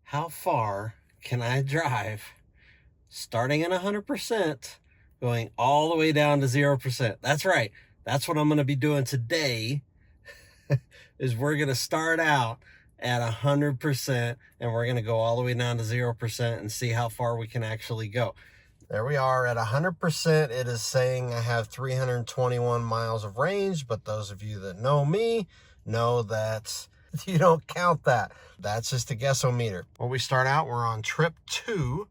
how far can I drive starting at 100%, going all the way down to 0%. That's right. That's what I'm going to be doing today is we're going to start out at 100% and we're going to go all the way down to 0% and see how far we can actually go. There we are at 100%. It is saying I have 321 miles of range, but those of you that know me know that you don't count that. That's just a guessometer. When we start out, we're on trip 2,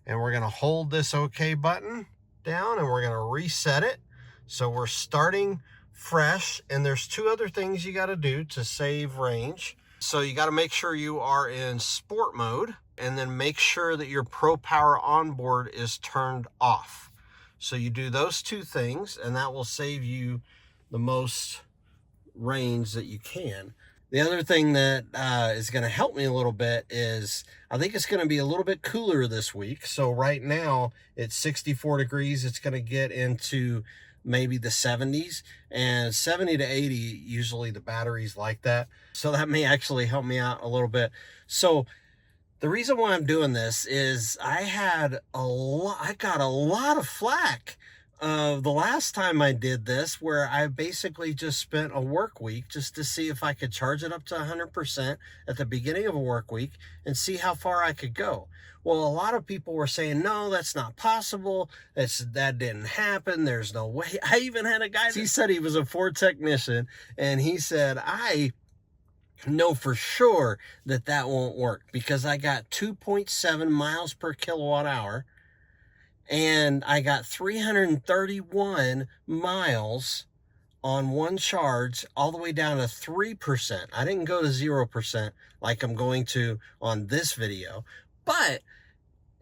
and we're gonna hold this OK button down and we're gonna reset it. So we're starting fresh, and there's 2 other things you gotta do to save range. So you gotta make sure you are in sport mode, and then make sure that your Pro Power onboard is turned off. So you do those 2 things, and that will save you the most range that you can. The other thing that is going to help me a little bit is I think it's going to be a little bit cooler this week. So right now it's 64 degrees. It's going to get into maybe the 70s, and 70 to 80, usually the batteries like that. So that may actually help me out a little bit. So the reason why I'm doing this is I got a lot of flack the last time I did this, where I basically just spent a work week just to see if I could charge it up to 100% at the beginning of a work week and see how far I could go. Well, a lot of people were saying, no, that's not possible. That didn't happen. There's no way. I even had a guy, he said he was a Ford technician, and he said, I know for sure that won't work because I got 2.7 miles per kilowatt hour. And I got 331 miles on one charge all the way down to 3%. I didn't go to 0% like I'm going to on this video, but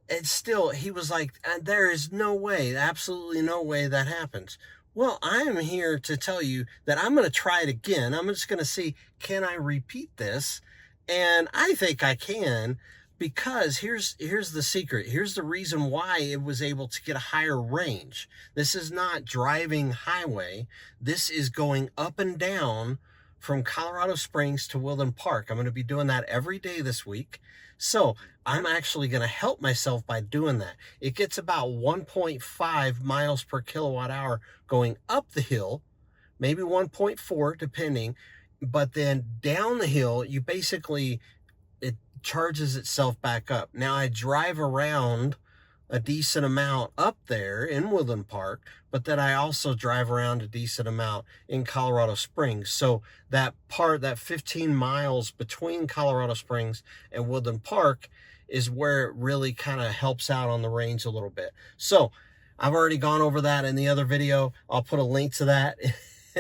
it's still, he was like, there is no way, absolutely no way that happens. Well, I am here to tell you that I'm going to try it again. I'm just going to see, can I repeat this? And I think I can. Because here's the secret. Here's the reason why it was able to get a higher range. This is not driving highway. This is going up and down from Colorado Springs to Woodland Park. I'm going to be doing that every day this week. So I'm actually going to help myself by doing that. It gets about 1.5 miles per kilowatt hour going up the hill, maybe 1.4 depending. But then down the hill, you basically, it charges itself back up. Now I drive around a decent amount up there in Woodland Park, but then I also drive around a decent amount in Colorado Springs. So that 15 miles between Colorado Springs and Woodland Park is where it really kind of helps out on the range a little bit. So I've already gone over that in the other video. I'll put a link to that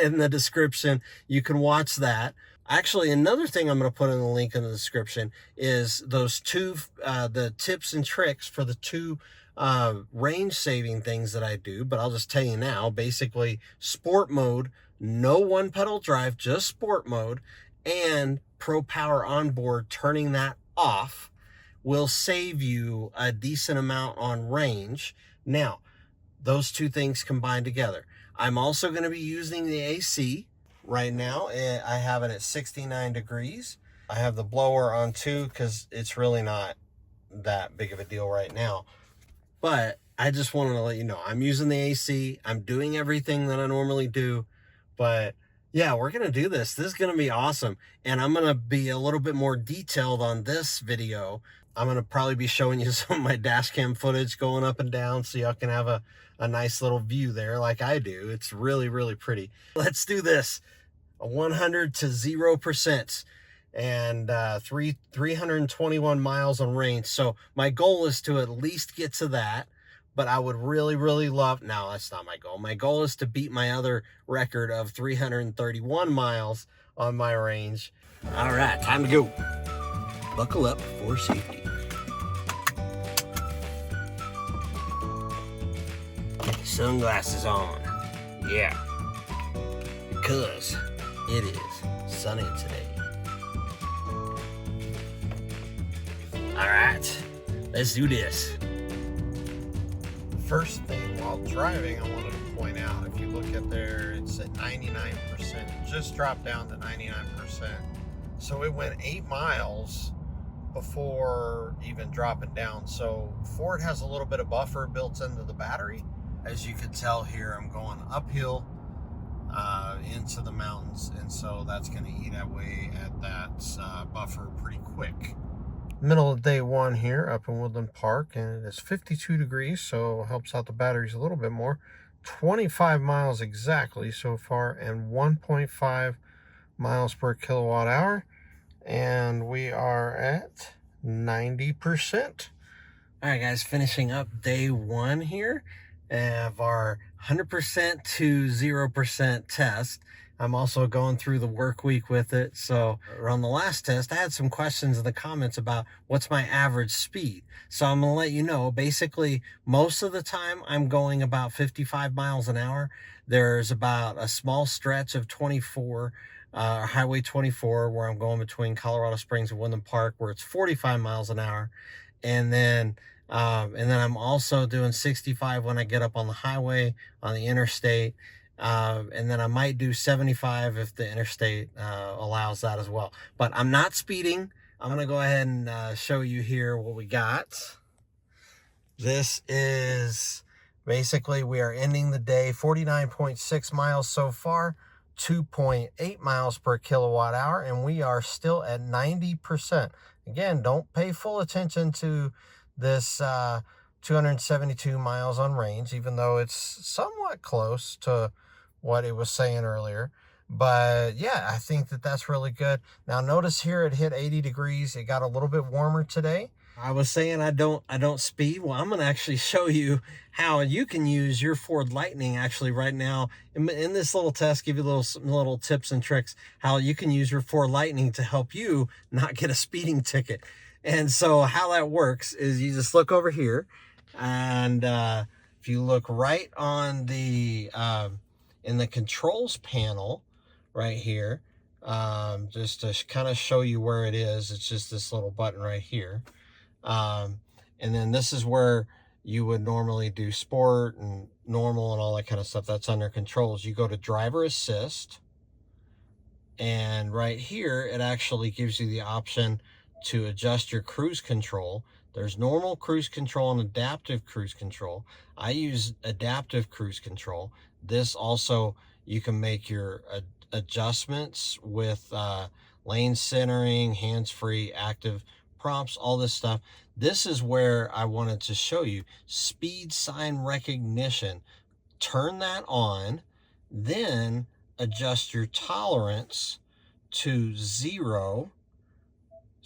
in the description. You can watch that. Actually, another thing I'm going to put in the link in the description is those 2, the tips and tricks for the 2 range saving things that I do. But I'll just tell you now, basically sport mode, no 1-pedal drive, just sport mode, and Pro Power onboard, turning that off will save you a decent amount on range. Now, those 2 things combined together. I'm also going to be using the AC. Right now, I have it at 69 degrees. I have the blower on too because it's really not that big of a deal right now. But I just wanted to let you know, I'm using the AC. I'm doing everything that I normally do. But yeah, we're going to do this. This is going to be awesome. And I'm going to be a little bit more detailed on this video. I'm going to probably be showing you some of my dash cam footage going up and down so y'all can have a nice little view there like I do. It's really, really pretty. Let's do this. 100 to 0% and 321 miles on range. So my goal is to at least get to that, but I would really, really love, no, that's not my goal. My goal is to beat my other record of 331 miles on my range. All right, time to go. Buckle up for safety. Get the sunglasses on. Yeah. Because it is sunny today. All right, let's do this. First thing while driving, I wanted to point out, if you look at there, it's at 99%. It just dropped down to 99%. So it went 8 miles before even dropping down. So Ford has a little bit of buffer built into the battery. As you can tell here, I'm going uphill into the mountains, and so that's going to eat away at that buffer pretty quick. Middle of day one here up in Woodland Park, and it is 52 degrees, so helps out the batteries a little bit more. 25 miles exactly so far, and 1.5 miles per kilowatt hour, and we are at 90%. All right, guys, finishing up day one here of our 100% to 0% test. I'm also going through the work week with it. So on the last test, I had some questions in the comments about what's my average speed. So I'm going to let you know, basically, most of the time I'm going about 55 miles an hour. There's about a small stretch of 24, Highway 24, where I'm going between Colorado Springs and Woodland Park, where it's 45 miles an hour. And then I'm also doing 65 when I get up on the highway, on the interstate. And then I might do 75 if the interstate allows that as well. But I'm not speeding. I'm going to go ahead and show you here what we got. This is basically, we are ending the day 49.6 miles so far, 2.8 miles per kilowatt hour, and we are still at 90%. Again, don't pay full attention to this 272 miles on range, even though it's somewhat close to what it was saying earlier. But yeah, I think that that's really good. Now notice here it hit 80 degrees. It got a little bit warmer today. I was saying I don't speed. Well, I'm going to actually show you how you can use your Ford Lightning actually right now in this little test, give you little tips and tricks how you can use your Ford Lightning to help you not get a speeding ticket. And so how that works is you just look over here, and if you look right on the in the controls panel right here, just to kind of show you where it is, it's just this little button right here. And then this is where you would normally do sport and normal and all that kind of stuff. That's under controls. You go to driver assist, and right here it actually gives you the option to adjust your cruise control. There's normal cruise control and adaptive cruise control. I use adaptive cruise control. This also, you can make your adjustments with lane centering, hands-free, active prompts, all this stuff. This is where I wanted to show you speed sign recognition. Turn that on, then adjust your tolerance to 0.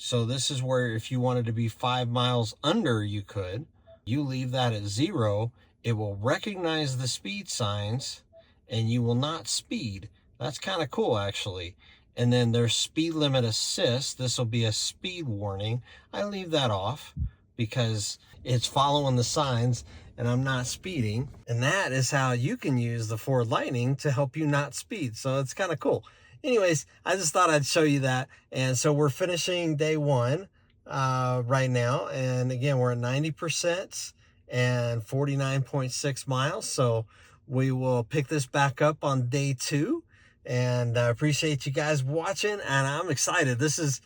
So this is where if you wanted to be 5 miles under, you could. You leave that at 0. It will recognize the speed signs and you will not speed. That's kind of cool, actually. And then there's speed limit assist. This will be a speed warning. I leave that off because it's following the signs and I'm not speeding. And that is how you can use the Ford Lightning to help you not speed. So it's kind of cool. Anyways, I just thought I'd show you that. And so we're finishing day one right now. And again, we're at 90% and 49.6 miles. So we will pick this back up on day two. And I appreciate you guys watching, and I'm excited. This is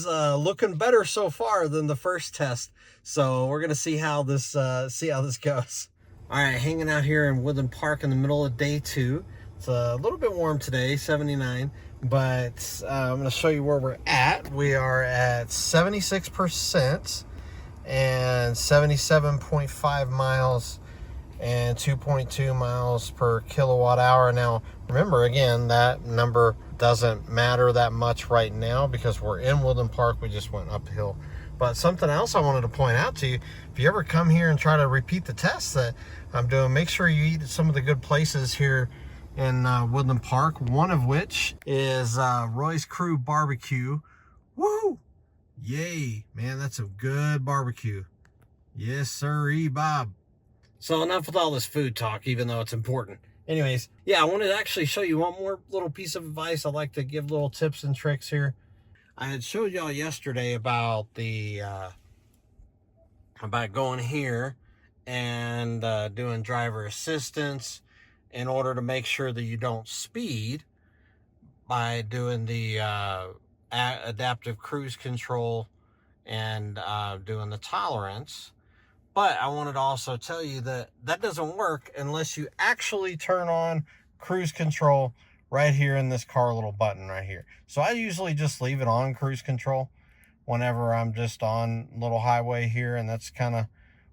looking better so far than the first test. So we're gonna see how this goes. All right, hanging out here in Woodland Park in the middle of day two. It's a little bit warm today, 79, but I'm gonna show you where we're at. We are at 76% and 77.5 miles and 2.2 miles per kilowatt hour. Now, remember, again, that number doesn't matter that much right now because we're in Woodland Park. We just went uphill. But something else I wanted to point out to you, if you ever come here and try to repeat the tests that I'm doing, make sure you eat at some of the good places here in Woodland Park, one of which is Roy's Crew Barbecue. Woo! Yay! Man, that's a good barbecue. Yes, sirree, Bob. So enough with all this food talk, even though it's important. Anyways, yeah, I wanted to actually show you one more little piece of advice. I like to give little tips and tricks here. I had showed y'all yesterday about the about going here and doing driver assistance in order to make sure that you don't speed by doing the adaptive cruise control and doing the tolerance. But I wanted to also tell you that that doesn't work unless you actually turn on cruise control right here in this car little button right here. So I usually just leave it on cruise control whenever I'm just on little highway here, and that's kind of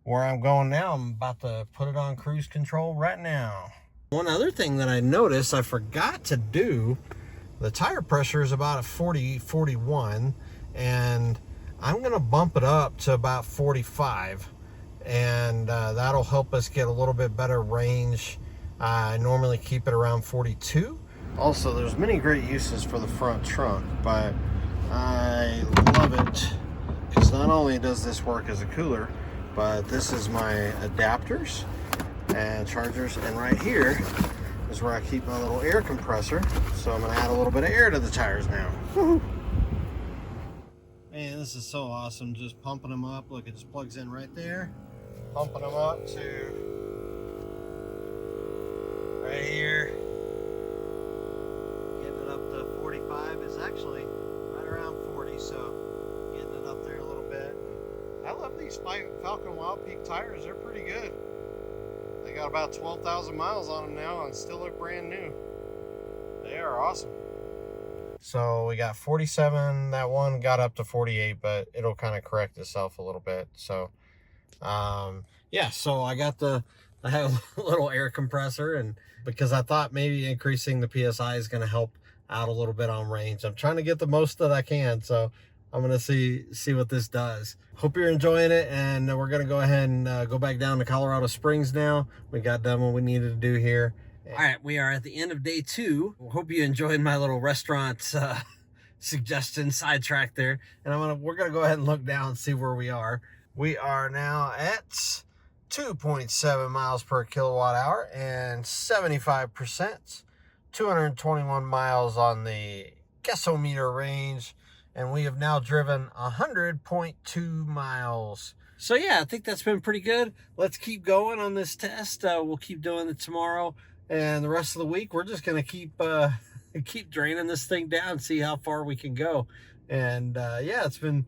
where I'm going now. I'm about to put it on cruise control right now. One other thing that I noticed I forgot to do, the tire pressure is about a 40, 41, and I'm gonna bump it up to about 45, and that'll help us get a little bit better range. I normally keep it around 42. Also, there's many great uses for the front trunk, but I love it because not only does this work as a cooler, but this is my adapters and chargers, and right here is where I keep my little air compressor. So I'm gonna add a little bit of air to the tires now. Woo-hoo. Man, this is so awesome, just pumping them up. Look, it just plugs in right there. Pumping them up to right here. Getting it up to 45 is actually right around 40, so getting it up there a little bit. I love these Falcon Wild Peak tires. They're pretty good. They got about 12,000 miles on them now and still look brand new. They are awesome. So we got 47, that one got up to 48, but it'll kind of correct itself a little bit. So yeah, so I have a little air compressor, and because I thought maybe increasing the PSI is going to help out a little bit on range. I'm trying to get the most that I can, so I'm going to see what this does. Hope you're enjoying it, and we're going to go ahead and go back down to Colorado Springs now. We got done what we needed to do here. All right, we are at the end of day 2. Hope you enjoyed my little restaurant suggestion sidetrack there. And we're gonna go ahead and look down and see where we are. We are now at 2.7 miles per kilowatt hour and 75%, 221 miles on the gasometer range, and we have now driven 100.2 miles. So yeah, I think that's been pretty good. Let's keep going on this test. We'll keep doing it tomorrow. And the rest of the week, we're just going to keep draining this thing down, see how far we can go. And yeah, it's been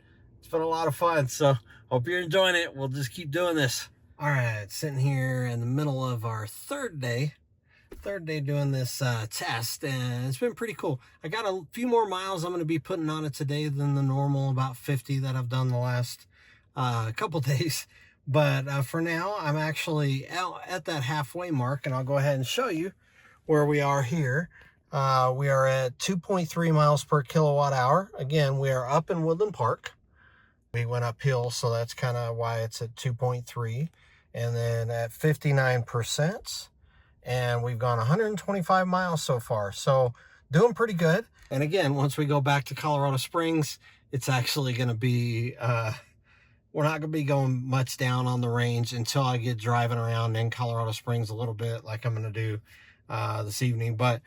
a lot of fun. So hope you're enjoying it. We'll just keep doing this. All right, sitting here in the middle of our third day doing this test, and it's been pretty cool. I got a few more miles I'm going to be putting on it today than the normal about 50 that I've done the last couple days. But for now, I'm actually out at that halfway mark, and I'll go ahead and show you where we are here. We are at 2.3 miles per kilowatt hour. Again, we are up in Woodland Park. We went uphill, so that's kind of why it's at 2.3. And then at 59%, and we've gone 125 miles so far. So doing pretty good. And again, once we go back to Colorado Springs, it's actually going to be... we're not going to be going much down on the range until I get driving around in Colorado Springs a little bit like I'm going to do this evening. But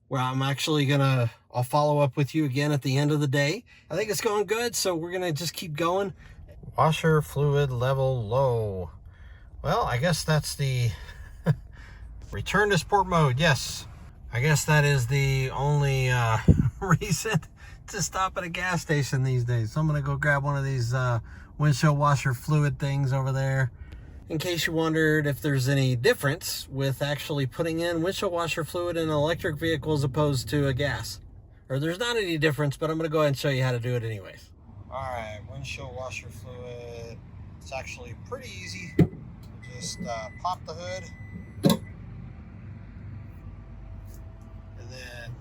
where I'm actually I'll follow up with you again at the end of the day. I think it's going good, so we're going to just keep going. Washer fluid level low. Well, I guess that's the return to sport mode. Yes, I guess that is the only reason to stop at a gas station these days. So I'm going to go grab one of these windshield washer fluid things over there. In case you wondered if there's any difference with actually putting in windshield washer fluid in an electric vehicle as opposed to a gas. Or there's not any difference, but I'm going to go ahead and show you how to do it anyways. All right, windshield washer fluid. It's actually pretty easy. Just pop the hood. And then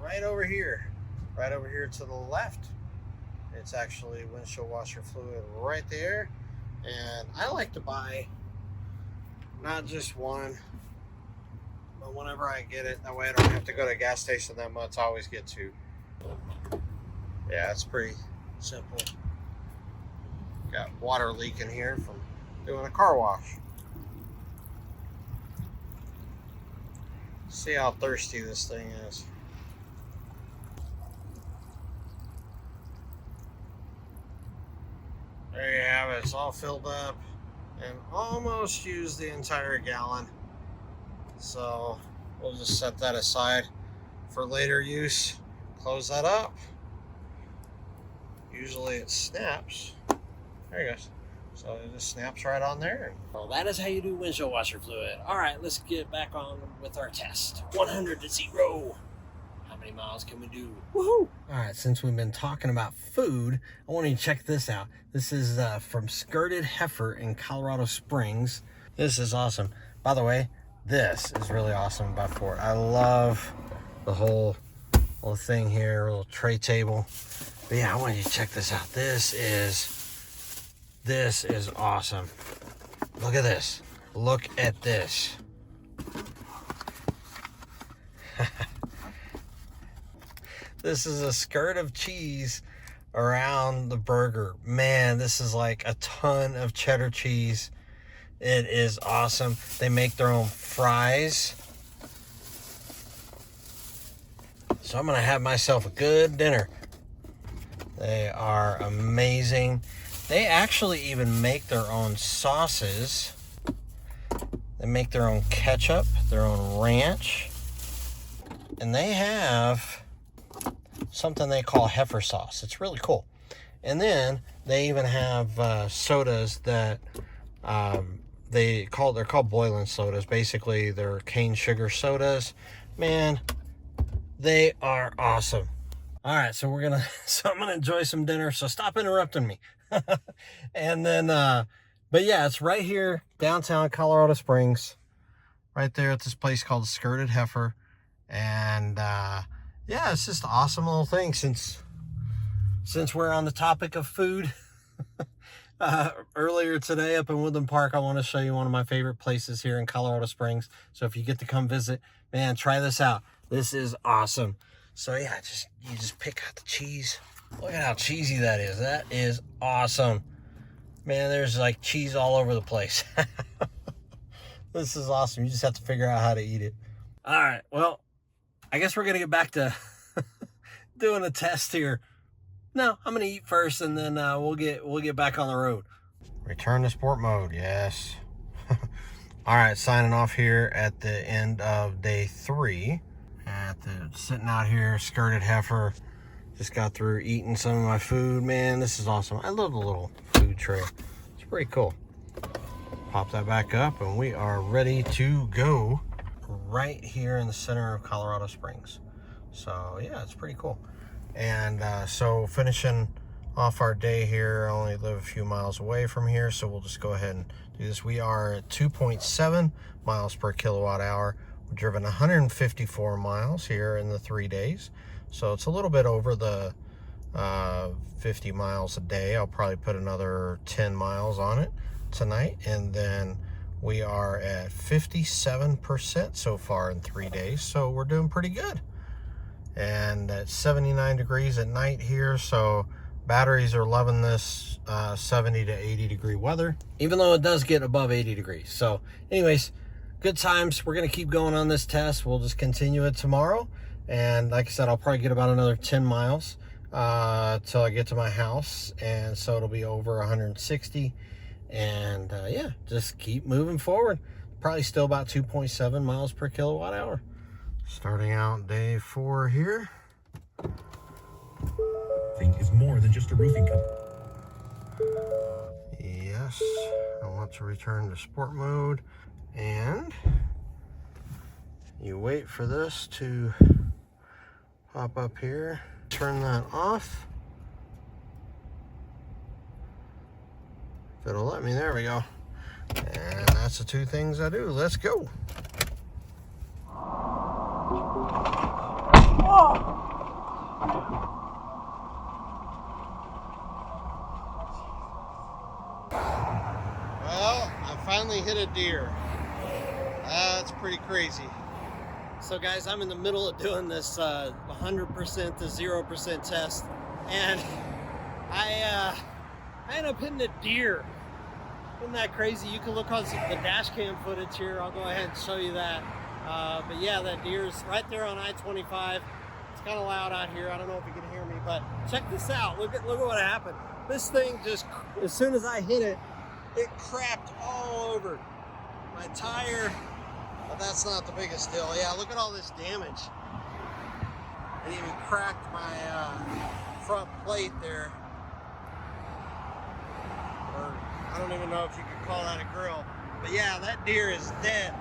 right over here to the left, it's actually windshield washer fluid right there. And I like to buy not just one, but whenever I get it, that way I don't have to go to a gas station that much. I always get two. Yeah, it's pretty simple. Got water leaking here from doing a car wash. See how thirsty this thing is. There you have it. It's all filled up and almost used the entire gallon. So we'll just set that aside for later use. Close that up. usually it snaps. There he goes. So it just snaps right on there. Well, that is how you do windshield washer fluid. All right, let's get back on with our test. 100 to 0. How many miles can we do? Woohoo! All right, since we've been talking about food, I want you to check this out. This is from Skirted Heifer in Colorado Springs. This is awesome. By the way, this is really awesome about Ford. I love the whole little thing here, little tray table. But yeah, I want you to check this out. This is awesome. Look at this. Look at this. This is a skirt of cheese around the burger. Man, this is like a ton of cheddar cheese. It is awesome. They make their own fries. So I'm gonna have myself a good dinner. They are amazing. They actually even make their own sauces. They make their own ketchup, their own ranch. And they have something they call heifer sauce. It's really cool. And then they even have sodas that they're called boiling sodas. Basically, they're cane sugar sodas. Man, they are awesome. All right, so I'm gonna enjoy some dinner. So stop interrupting me. And then, but yeah, it's right here, downtown Colorado Springs, right there at this place called Skirted Heifer. And yeah, it's just an awesome little thing. Since we're on the topic of food, earlier today up in Woodland Park, I want to show you one of my favorite places here in Colorado Springs. So if you get to come visit, man, try this out. This is awesome. So yeah, you just pick out the cheese. Look at how cheesy that is. That is awesome. Man, there's like cheese all over the place. This is awesome. You just have to figure out how to eat it. All right, well, I guess we're going to get back to doing a test here. No, I'm going to eat first, and then we'll get back on the road. Return to sport mode, yes. All right, signing off here at the end of day 3. Sitting out here, Skirted Heifer. Just got through eating some of my food. Man, this is awesome. I love the little food tray. It's pretty cool. Pop that back up, and we are ready to go right here in the center of Colorado Springs. So yeah, it's pretty cool. And so finishing off our day here, I only live a few miles away from here, so we'll just go ahead and do this. We are at 2.7 miles per kilowatt hour. We've driven 154 miles here in the 3 days. So it's a little bit over the 50 miles a day. I'll probably put another 10 miles on it tonight. And then we are at 57% so far in 3 days. So we're doing pretty good. And it's 79 degrees at night here. So batteries are loving this 70 to 80 degree weather, even though it does get above 80 degrees. So anyways, good times. We're going to keep going on this test. We'll just continue it tomorrow. And like I said, I'll probably get about another 10 miles till I get to my house. And so it'll be over 160. And yeah, just keep moving forward. Probably still about 2.7 miles per kilowatt hour. Starting out day 4 here. Think is more than just a roofing company. Yes, I want to return to sport mode. And you wait for this to pop up here. Turn that off. If it'll let me, there we go. And that's the 2 things I do. Let's go. Well, I finally hit a deer. That's pretty crazy. So guys, I'm in the middle of doing this 100% to 0% test, and I end up hitting a deer. Isn't that crazy? You can look on the dash cam footage here. I'll go ahead and show you that. But yeah, that deer's right there on I-25. It's kind of loud out here. I don't know if you can hear me, but check this out. Look at what happened. This thing just, as soon as I hit it, it crapped all over my tire. But that's not the biggest deal. Yeah, look at all this damage. It even cracked my front plate there. don't even know if you could call that a grill. But yeah, that deer is dead.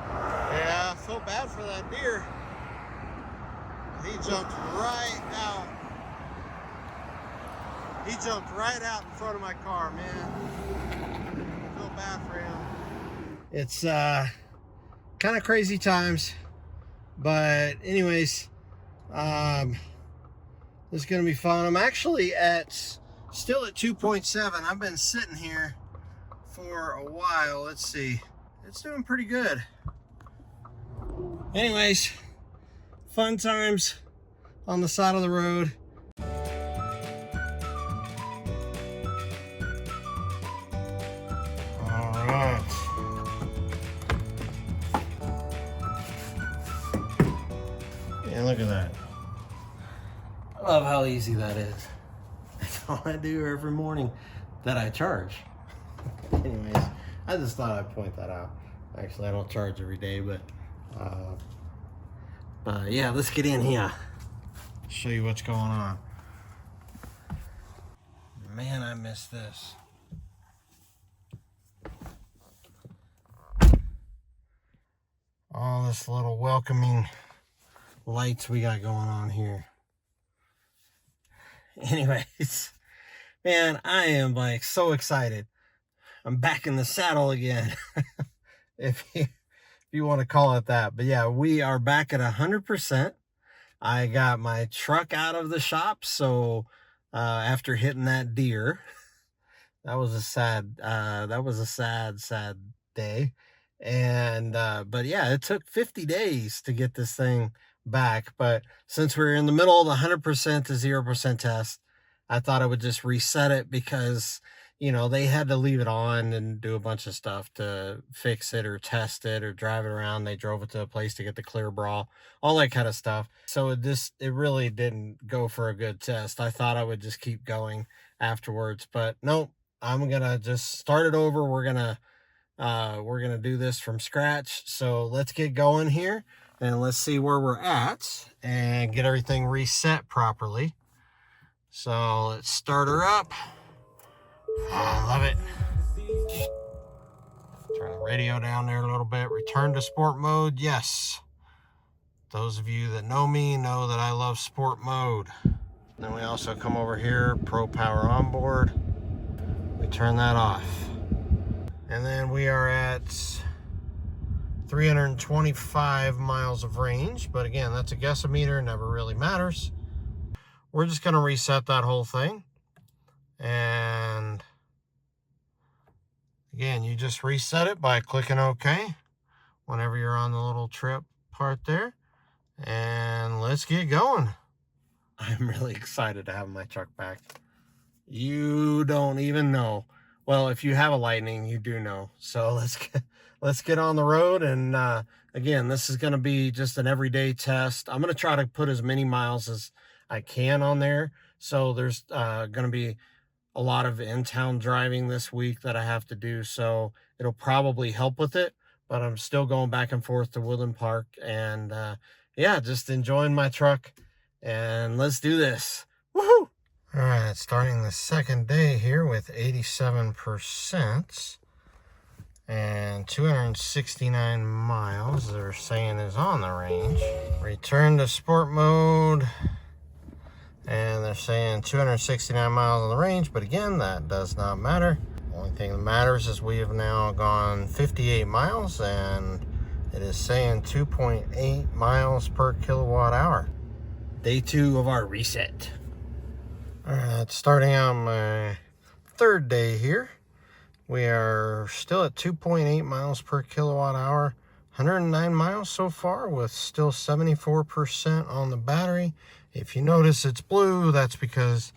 Yeah, I feel bad for that deer. He jumped right out. He jumped right out in front of my car, man. I feel bad for him. It's kind of crazy times. But anyways, it's gonna be fun. I'm actually still at 2.7. I've been sitting here for a while. Let's see. It's doing pretty good. Anyways, fun times on the side of the road. All right. Yeah, look at that. I love how easy that is. That's all I do every morning that I charge. Anyways, I just thought I'd point that out. Actually, I don't charge every day, but yeah, let's get in here. Show you what's going on. Man, I miss this. All this little welcoming lights we got going on here. Anyways, man, I am like so excited. I'm back in the saddle again. if you want to call it that. But yeah, we are back at 100%. I got my truck out of the shop, so after hitting that deer, that was a sad day. And but yeah, it took 50 days to get this thing back. But since we're in the middle of the 100% to 0% test, I thought I would just reset it because, you know, they had to leave it on and do a bunch of stuff to fix it or test it or drive it around. They drove it to a place to get the clear bra, all that kind of stuff. So it really didn't go for a good test. I thought I would just keep going afterwards, but nope, I'm gonna just start it over. We're gonna do this from scratch. So let's get going here and let's see where we're at and get everything reset properly. So let's start her up. I love it. Turn the radio down there a little bit. Return to sport mode. Yes. Those of you that know me know that I love sport mode. Then we also come over here, Pro Power Onboard. We turn that off. And then we are at 325 miles of range. But again, that's a guessometer, never really matters. We're just going to reset that whole thing. And again, you just reset it by clicking OK whenever you're on the little trip part there. And let's get going. I'm really excited to have my truck back. You don't even know. Well, if you have a Lightning, you do know. So let's get on the road. And again, this is going to be just an everyday test. I'm going to try to put as many miles as I can on there. So there's going to be a lot of in-town driving this week that I have to do. So it'll probably help with it. But I'm still going back and forth to Woodland Park. And yeah, just enjoying my truck. And let's do this. Woohoo! All right, starting the second day here with 87% and 269 miles they're saying is on the range. Return to sport mode, and they're saying 269 miles on the range, but again, that does not matter. Only thing that matters is we have now gone 58 miles, and it is saying 2.8 miles per kilowatt hour. Day 2 of our reset. All right, starting out my third day here. We are still at 2.8 miles per kilowatt hour. 109 miles so far with still 74% on the battery. If you notice it's blue, that's because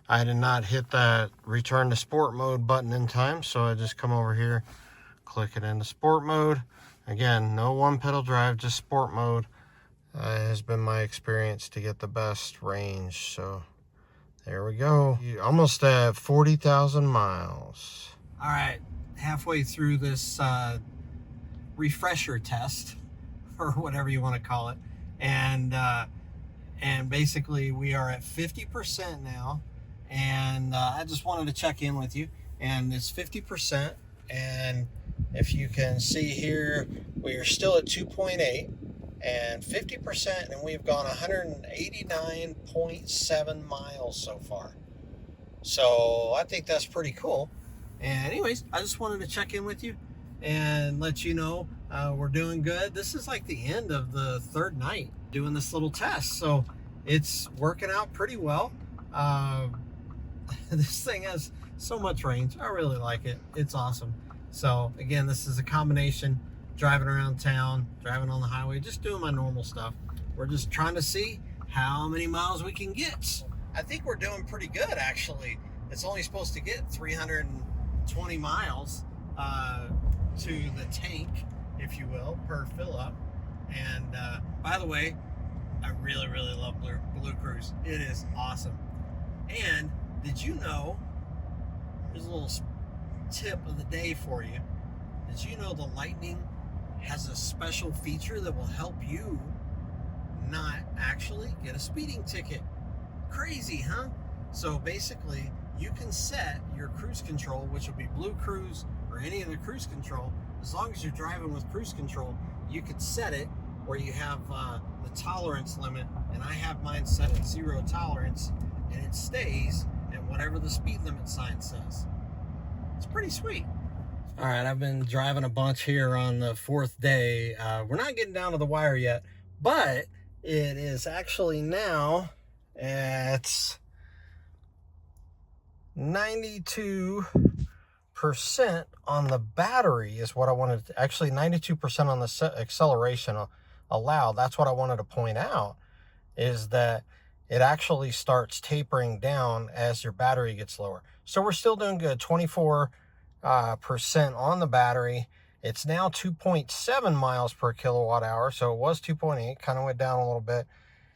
I did not hit that return to sport mode button in time. So I just come over here, click it into sport mode. Again, no one pedal drive, just sport mode. Has been my experience to get the best range. So there we go. Almost at 40,000 miles. All right, halfway through this refresher test, or whatever you want to call it, and basically we are at 50% now. And I just wanted to check in with you and it's 50%. And if you can see here, we are still at 2.8 and 50%, and we've gone 189.7 miles so far. So I think that's pretty cool. And anyways, I just wanted to check in with you and let you know we're doing good. This is like the end of the third night doing this little test, so it's working out pretty well. This thing has so much range. I really like it. It's awesome. So again, this is a combination driving around town, driving on the highway, just doing my normal stuff. We're just trying to see how many miles we can get. I think we're doing pretty good, actually. It's only supposed to get 320 miles to the tank, if you will, per fill up. And by the way, I really, really love Blue Cruise. It is awesome. And did you know, here's a little tip of the day for you. Did you know the Lightning has a special feature that will help you not actually get a speeding ticket? Crazy, huh? So basically, you can set your cruise control, which will be Blue Cruise or any other cruise control. As long as you're driving with cruise control, you could set it where you have the tolerance limit, and I have mine set at 0 tolerance, and it stays at whatever the speed limit sign says. It's pretty sweet. All right, I've been driving a bunch here on the 4th day. We're not getting down to the wire yet, but it is actually now at 92% on the battery is what I wanted to, actually 92% on the acceleration allowed. That's what I wanted to point out, is that it actually starts tapering down as your battery gets lower. So we're still doing good, 24% on the battery. It's now 2.7 miles per kilowatt hour. So it was 2.8, kind of went down a little bit.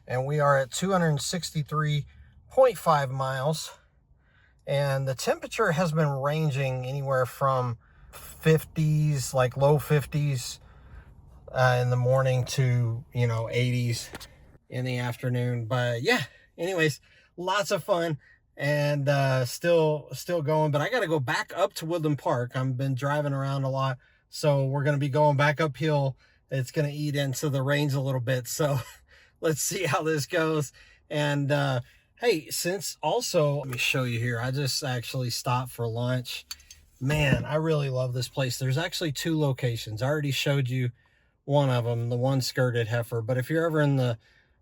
And we are at 263.5 miles. And the temperature has been ranging anywhere from 50s, like low 50s in the morning to, 80s in the afternoon. But yeah, anyways, lots of fun and still going. But I got to go back up to Woodland Park. I've been driving around a lot, so we're going to be going back uphill. It's going to eat into the range a little bit. So let's see how this goes. And hey, since also, let me show you here. I just actually stopped for lunch. Man, I really love this place. There's actually 2 locations. I already showed you one of them, the one skirted heifer. But if you're ever in the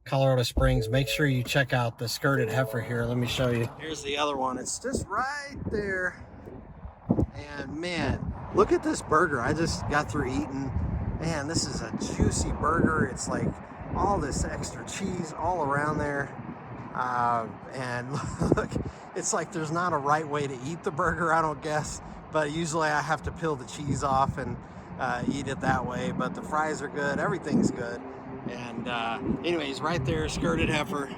Colorado Springs, make sure you check out the skirted heifer here. Let me show you. Here's the other one. It's just right there. And man, look at this burger. I just got through eating. Man, this is a juicy burger. It's like all this extra cheese all around there. And look, it's like there's not a right way to eat the burger, I don't guess. But usually I have to peel the cheese off and eat it that way. But the fries are good. Everything's good. And anyways, right there, skirted heifer.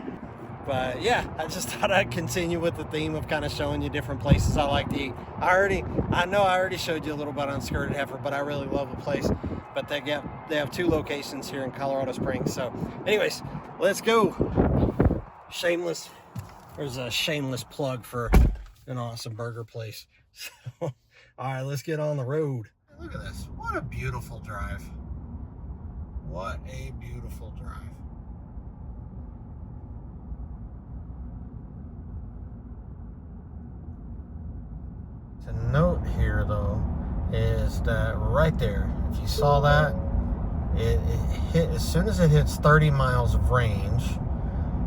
But yeah, I just thought I'd continue with the theme of kind of showing you different places I like to eat. I know I already showed you a little bit on skirted heifer, but I really love the place. But they have 2 locations here in Colorado Springs. So anyways, let's go. There's a shameless plug for an awesome burger place. So, all right, let's get on the road. Look at this. What a beautiful drive. What a beautiful drive. To note here, though, is that right there, if you saw that, it hit, as soon as it hits 30 miles of range,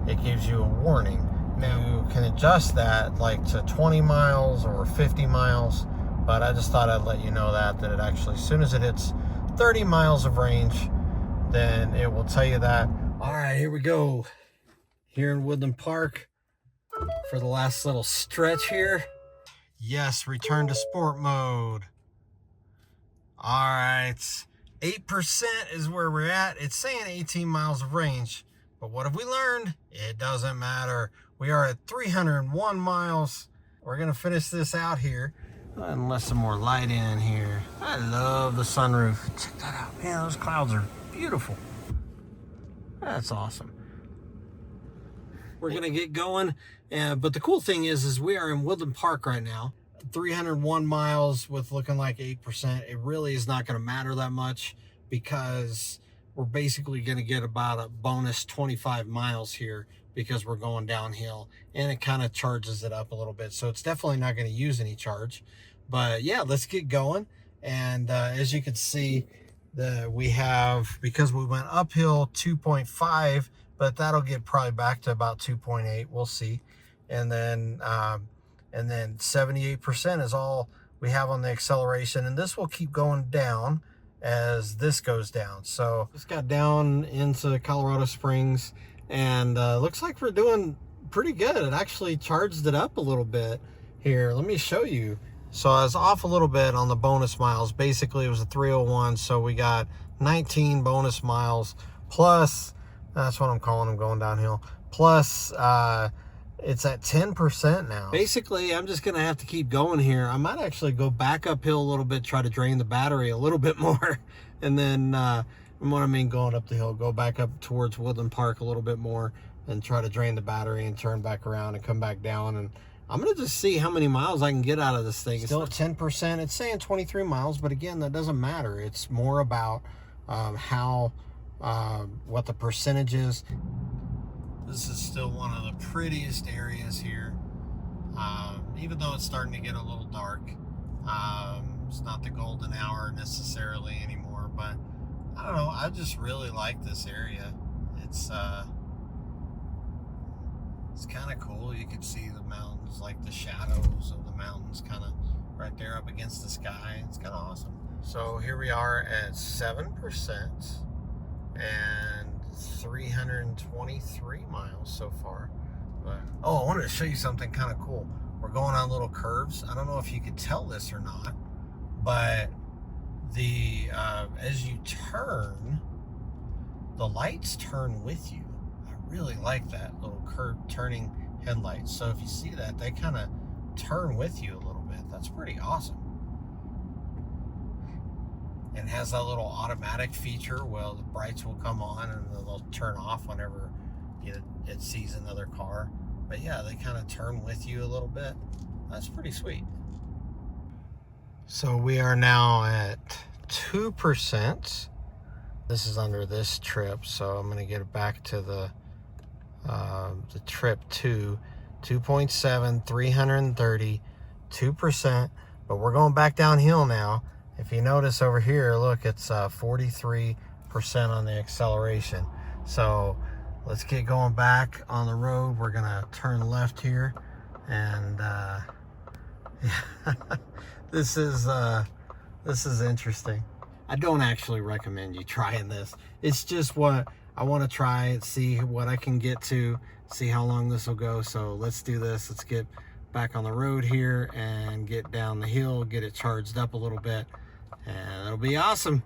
it gives you a warning. Now, you can adjust that like to 20 miles or 50 miles, but I just thought I'd let you know that it actually, as soon as it hits 30 miles of range, then it will tell you that. All right, here we go. Here in Woodland Park for the last little stretch here. Yes, return to sport mode. All right, 8% is where we're at. It's saying 18 miles of range, but what have we learned? It doesn't matter. We are at 301 miles. We're gonna finish this out here. And let some more light in here. I love the sunroof. Check that out. Man, those clouds are beautiful. That's awesome. We're gonna get going. But the cool thing is we are in Woodland Park right now. 301 miles with looking like 8%. It really is not going to matter that much because we're basically going to get about a bonus 25 miles here because we're going downhill, and it kind of charges it up a little bit. So it's definitely not going to use any charge. But yeah, let's get going. And as you can see, we have, because we went uphill 2.5, but that'll get probably back to about 2.8. We'll see. And then 78% is all we have on the acceleration, and this will keep going down as this goes down. So just got down into Colorado Springs, and looks like we're doing pretty good. It actually charged it up a little bit here. Let me show you. So I was off a little bit on the bonus miles. Basically, it was a 301, so we got 19 bonus miles plus, that's what I'm calling them going downhill, plus it's at 10% now. Basically, I'm just going to have to keep going here. I might actually go back uphill a little bit, try to drain the battery a little bit more. And then, what I mean going up the hill, go back up towards Woodland Park a little bit more and try to drain the battery and turn back around and come back down. And I'm going to just see how many miles I can get out of this thing. Still at 10%. It's saying 23 miles, but again, that doesn't matter. It's more about what the percentage is. This is still one of the prettiest areas here, even though it's starting to get a little dark. It's not the golden hour necessarily anymore, but I don't know. I just really like this area. It's kind of cool. You can see the mountains, like the shadows of the mountains kind of right there up against the sky. It's kind of awesome. So here we are at 7% and 323 miles so far. But, oh, I wanted to show you something kind of cool. We're going on little curves. I don't know if you could tell this or not, but the as you turn, the lights turn with you. I really like that little curve turning headlights. So if you see that, they kind of turn with you a little bit. That's pretty awesome. And has that little automatic feature. Well, the brights will come on and they'll turn off whenever it sees another car. But yeah, they kind of turn with you a little bit. That's pretty sweet. So we are now at 2%. This is under this trip, so I'm going to get it back to the trip 2.7, 330, 2%. But we're going back downhill now. If you notice over here, look, it's 43% on the acceleration. So let's get going back on the road. We're gonna turn left here, and this is interesting. I don't actually recommend you trying this. It's just what I want to try and see what I can get to, see how long this will go. So let's do this. Let's get back on the road here and get down the hill, get it charged up a little bit, and it'll be awesome.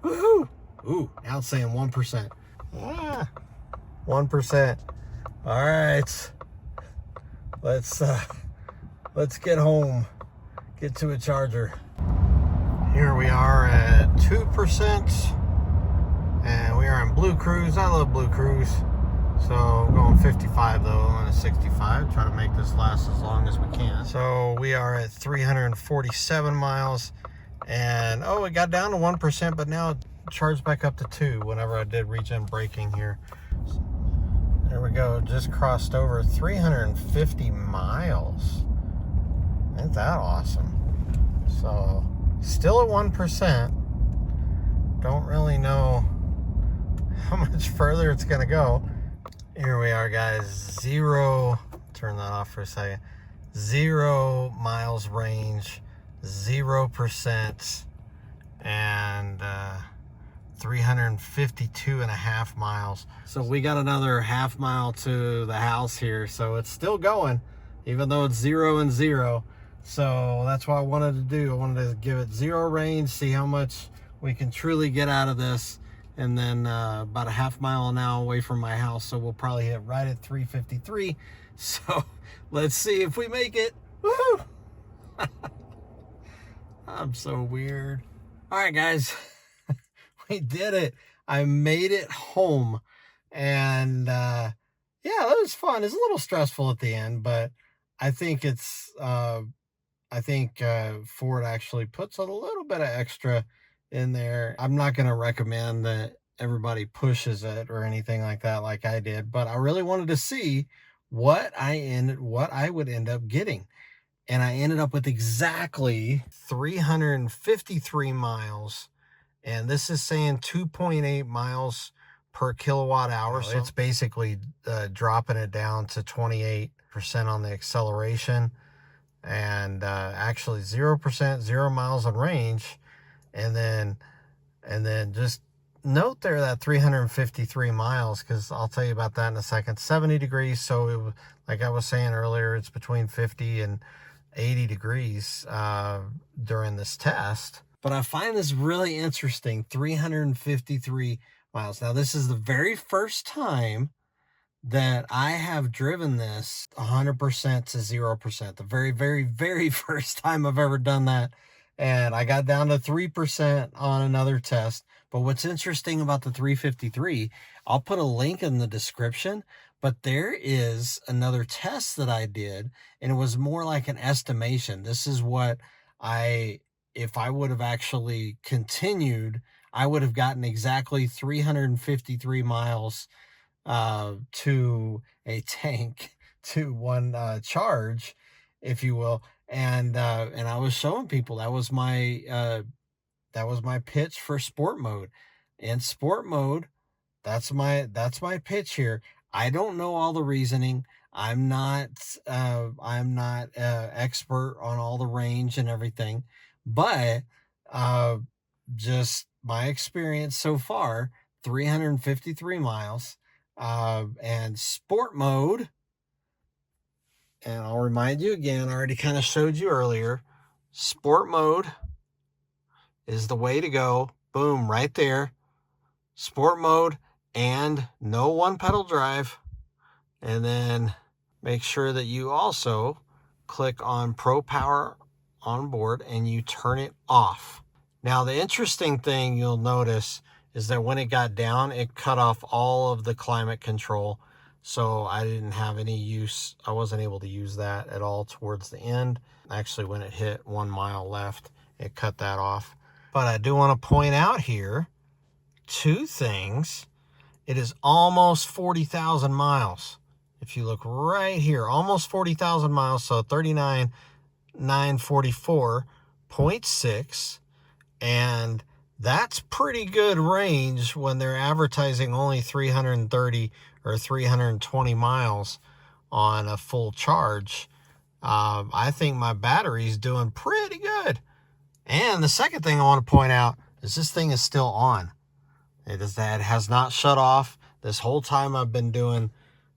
Woohoo! Ooh, now it's saying 1%. 1%. All right. Let's get home. Get to a charger. Here we are at 2%, and we are in Blue Cruise. I love Blue Cruise. So I'm going 55 though on a 65. Try to make this last as long as we can. So we are at 347 miles, and oh, it got down to 1%, but now it charged back up to 2 whenever I did regen braking here. There we go, just crossed over 350 miles. Ain't that awesome? So still at 1%. Don't really know how much further it's gonna go. Here we are, guys. Turn that off for a second. 0 miles range, 0%, and 352.5 miles. So we got another half mile to the house here, so it's still going, even though it's 0 and 0. So that's what I wanted to do. I wanted to give it 0 range, see how much we can truly get out of this. And then about a half mile now away from my house, so we'll probably hit right at 353. So let's see if we make it. Woo! I'm so weird. All right, guys, we did it. I made it home, and yeah, that was fun. It's a little stressful at the end, but I think it's I think Ford actually puts a little bit of extra in there. I'm not going to recommend that everybody pushes it or anything like that like I did, but I really wanted to see what I would end up getting. And I ended up with exactly 353 miles. And this is saying 2.8 miles per kilowatt hour. So it's basically dropping it down to 28% on the acceleration, and actually 0%, 0 miles on range. And then just note there that 353 miles, because I'll tell you about that in a second. 70 degrees. So it was, like I was saying earlier, it's between 50 and 80 degrees during this test. But I find this really interesting. 353 miles. Now, this is the very first time that I have driven this 100% to 0%. The very, very, very first time I've ever done that. And I got down to 3% on another test. But what's interesting about the 353, I'll put a link in the description, but there is another test that I did, and it was more like an estimation. This is what if I would have actually continued, I would have gotten exactly 353 miles to a tank, to one charge, if you will. And I was showing people that was my pitch for sport mode. In sport mode, that's my pitch here. I don't know all the reasoning. I'm not expert on all the range and everything, but uh, just my experience so far, 353 miles, and sport mode. And I'll remind you again, I already kind of showed you earlier, sport mode is the way to go. Boom, right there. Sport mode and no one pedal drive. And then make sure that you also click on Pro Power on board and you turn it off. Now, the interesting thing you'll notice is that when it got down, it cut off all of the climate control. So I didn't have any use. I wasn't able to use that at all towards the end. Actually, when it hit 1 mile left, it cut that off. But I do want to point out here two things. It is almost 40,000 miles. If you look right here, almost 40,000 miles, so 39,944.6. And that's pretty good range when they're advertising only 330 or 320 miles on a full charge. I think my battery's doing pretty good. And the second thing I want to point out is this thing is still on. It has not shut off this whole time I've been doing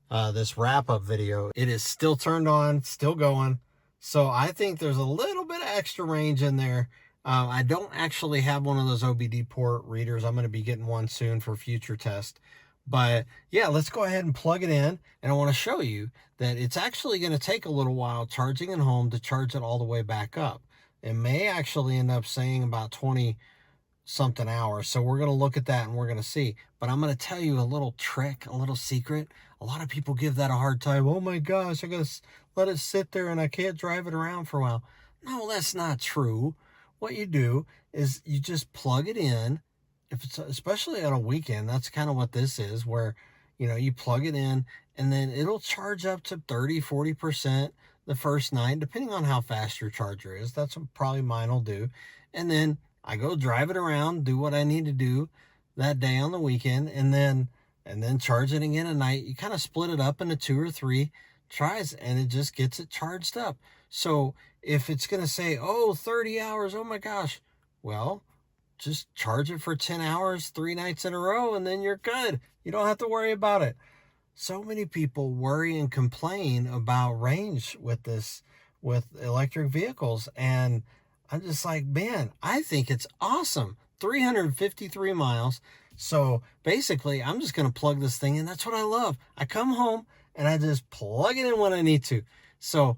this wrap-up video. It is still turned on, still going. So I think there's a little bit of extra range in there. I don't actually have one of those OBD port readers. I'm going to be getting one soon for future test. But yeah, let's go ahead and plug it in. And I want to show you that it's actually going to take a little while charging at home to charge it all the way back up. It may actually end up saying about 20 something hours. So we're going to look at that and we're going to see. But I'm going to tell you a little trick, a little secret. A lot of people give that a hard time. Oh my gosh, I got to let it sit there and I can't drive it around for a while. No, that's not true. What you do is you just plug it in. If it's especially on a weekend, that's kind of what this is, where you plug it in and then it'll charge up to 30-40% the first night, depending on how fast your charger is. That's what probably mine will do. And then I go drive it around, do what I need to do that day on the weekend, and then charge it again at night. You kind of split it up into 2 or 3 tries, and it just gets it charged up. So if it's going to say, 30 hours, oh my gosh, well, just charge it for 10 hours, 3 nights in a row, and then you're good. You don't have to worry about it. So many people worry and complain about range with electric vehicles, and I'm just like, man, I think it's awesome. 353 miles. So basically, I'm just going to plug this thing in. That's what I love. I come home and I just plug it in when I need to. So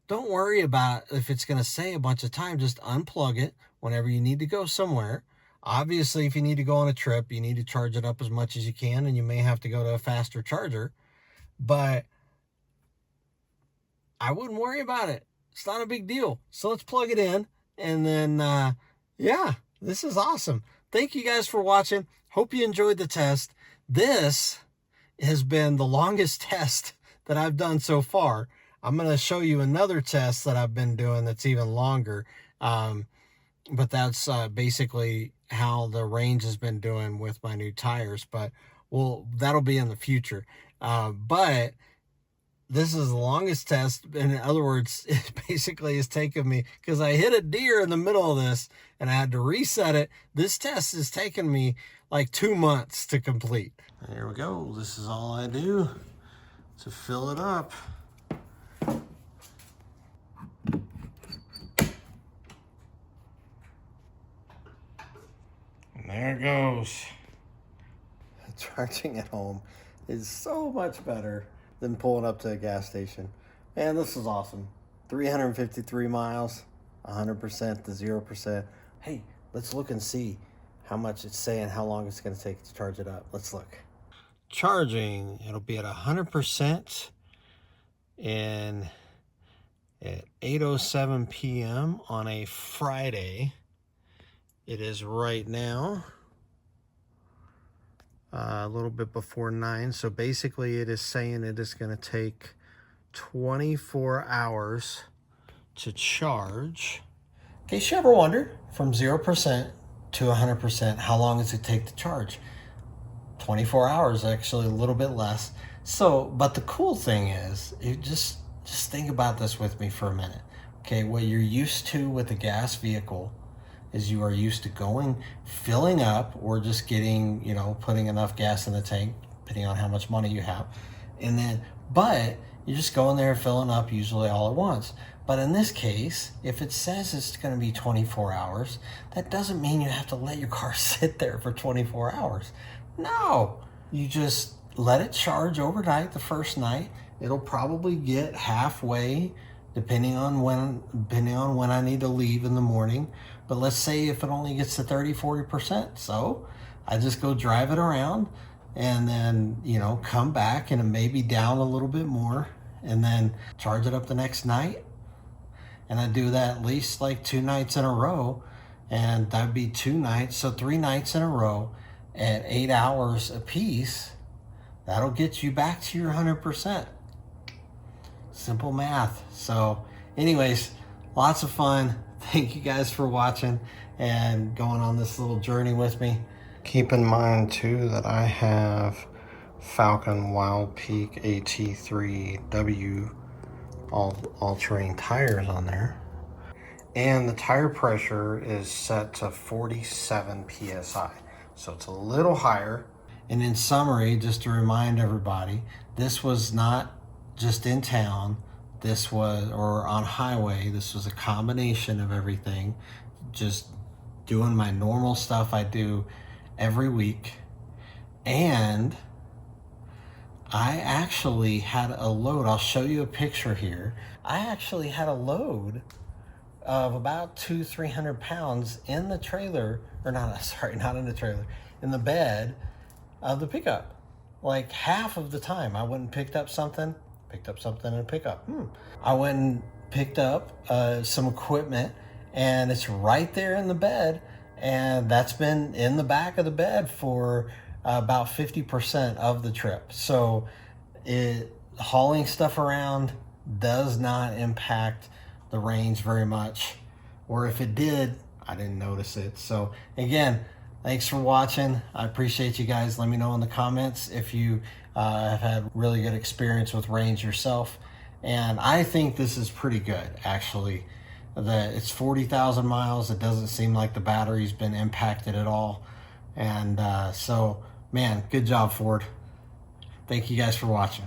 don't worry about if it's going to say a bunch of times. Just unplug it whenever you need to go somewhere. Obviously, if you need to go on a trip, you need to charge it up as much as you can, and you may have to go to a faster charger. But I wouldn't worry about it. It's not a big deal. So let's plug it in. And then, yeah, this is awesome. Thank you guys for watching. Hope you enjoyed the test. This has been the longest test that I've done so far. I'm going to show you another test that I've been doing that's even longer. But that's basically how the range has been doing with my new tires. But that'll be in the future. But this is the longest test. In other words, it basically has taken me, because I hit a deer in the middle of this and I had to reset it. This test has taken me like 2 months to complete. There we go. This is all I do to fill it up. And there it goes. Charging at home is so much better than pulling up to a gas station. Man, this is awesome. 353 miles, 100% to 0%. Hey, let's look and see how much it's saying, how long it's going to take to charge it up. Let's look. Charging, it'll be at 100% and at 8:07 p.m. on a Friday. It is right now a little bit before 9. So basically it is saying it is going to take 24 hours to charge. In case you ever wondered, from 0% to 100%, how long does it take to charge? 24 hours, actually a little bit less. So, but the cool thing is, you just think about this with me for a minute. Okay, what you're used to with a gas vehicle is you are used to going, filling up, or just getting, putting enough gas in the tank, depending on how much money you have. And then, but you're just going there, filling up usually all at once. But in this case, if it says it's going to be 24 hours, that doesn't mean you have to let your car sit there for 24 hours. No, you just let it charge overnight the first night. It'll probably get halfway, depending on when I need to leave in the morning. But let's say if it only gets to 30-40%. So I just go drive it around and then, come back and it may be down a little bit more and then charge it up the next night. And I do that at least like 2 nights in a row. And that'd be 2 nights. So 3 nights in a row at 8 hours a piece. That'll get you back to your 100%. Simple math. So anyways, lots of fun. Thank you guys for watching and going on this little journey with me. Keep in mind too that I have Falcon Wild Peak AT3W all-terrain tires on there. And the tire pressure is set to 47 PSI. So it's a little higher. And in summary, just to remind everybody, this was not just in town. This was, or on highway, this was a combination of everything. Just doing my normal stuff I do every week. And I actually had a load. I'll show you a picture here. I actually had a load of about 200-300 pounds in the trailer, or not, sorry, not in the trailer, in the bed of the pickup. Like half of the time I went and picked up something in a pickup. I went and picked up some equipment and it's right there in the bed, and that's been in the back of the bed for about 50% of the trip. So hauling stuff around does not impact the range very much, or if it did, I didn't notice it. So again, thanks for watching. I appreciate you guys. Let me know in the comments if you have had really good experience with range yourself. And I think this is pretty good, actually. It's 40,000 miles. It doesn't seem like the battery's been impacted at all. And so, man, good job, Ford. Thank you guys for watching.